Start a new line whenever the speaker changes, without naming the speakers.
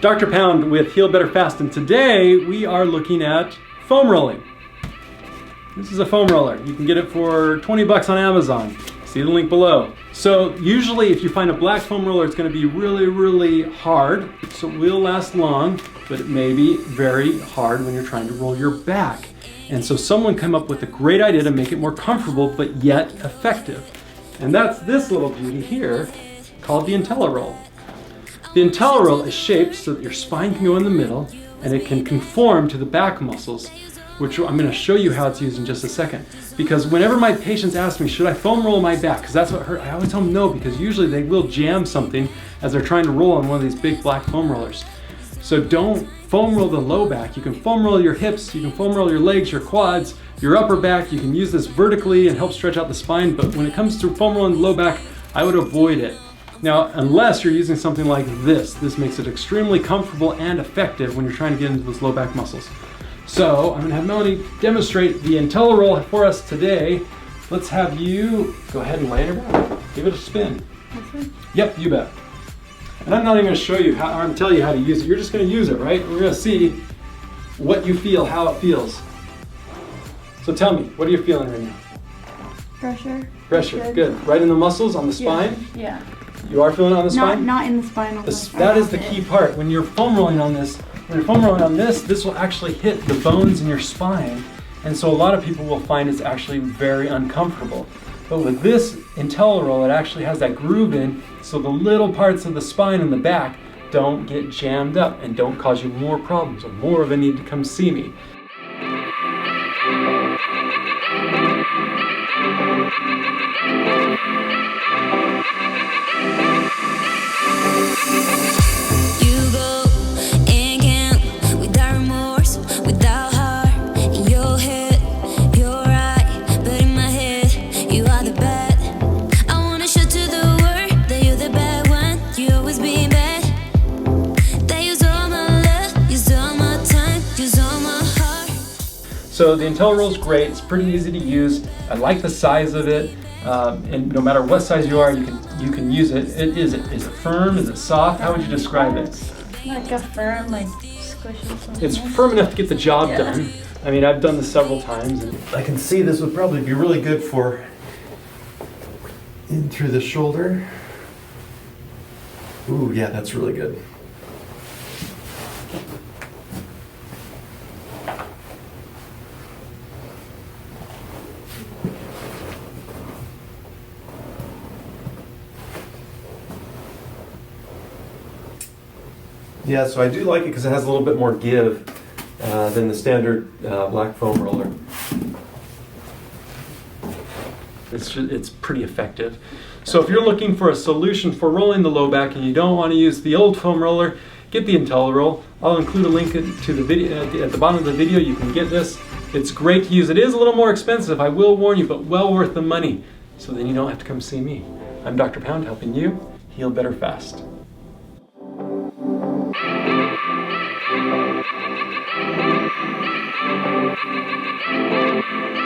Dr. Pound with HealBetterFast, and today we are looking at foam rolling. This is a foam roller. You can get it for 20 bucks on Amazon. See the link below. So usually if you find a black foam roller, it's going to be really, really hard. So it will last long, but it may be very hard when you're trying to roll your back. And so someone came up with a great idea to make it more comfortable, but yet effective. And that's this little beauty here called the IntelliRoll. The IntelliRoll is shaped so that your spine can go in the middle and it can conform to the back muscles, which I'm going to show you how it's used in just a second. Because whenever my patients ask me, should I foam roll my back? Because that's what hurt. I always tell them no, because usually they will jam something as they're trying to roll on one of these big black foam rollers. So don't foam roll the low back. You can foam roll your hips, you can foam roll your legs, your quads, your upper back. You can use this vertically and help stretch out the spine. But when it comes to foam rolling the low back, I would avoid it. Now, unless you're using something like this makes it extremely comfortable and effective when you're trying to get into those low back muscles. So I'm gonna have Melanie demonstrate the IntelliRoll for us today. Let's have you go ahead and lay her back. Give it a spin. Yep, you bet. And I'm not even gonna show you how, or I'm telling you how to use it. You're just gonna use it, right? We're gonna see what you feel, how it feels. So tell me, what are you feeling right now?
Pressure.
Pressure, good. Right in the muscles, on the spine?
Yeah.
You are feeling it on the spine?
Not in the spine.
That is the key part. When you're foam rolling on this, this will actually hit the bones in your spine. And so a lot of people will find it's actually very uncomfortable. But with this IntelliRoll, it actually has that groove in, so the little parts of the spine and the back don't get jammed up and don't cause you more problems or more of a need to come see me. So the IntelliRoll is great. It's pretty easy to use. I like the size of it, and no matter what size you are, you can use it. Is it firm? Is it soft? How would you describe it?
Like a firm, like squishy something.
It's firm enough to get the job done. I mean, I've done this several times, and
I can see this would probably be really good for in through the shoulder. Ooh, yeah, that's really good. Yeah, so I do like it because it has a little bit more give than the standard black foam roller.
it's pretty effective. So if you're looking for a solution for rolling the low back and you don't want to use the old foam roller, get the IntelliRoll. I'll include a link to the video at the bottom of the video. You can get this. It's great to use. It is a little more expensive, I will warn you, but well worth the money. So then you don't have to come see me. I'm Dr. Pound, helping you heal better fast.
Thank you.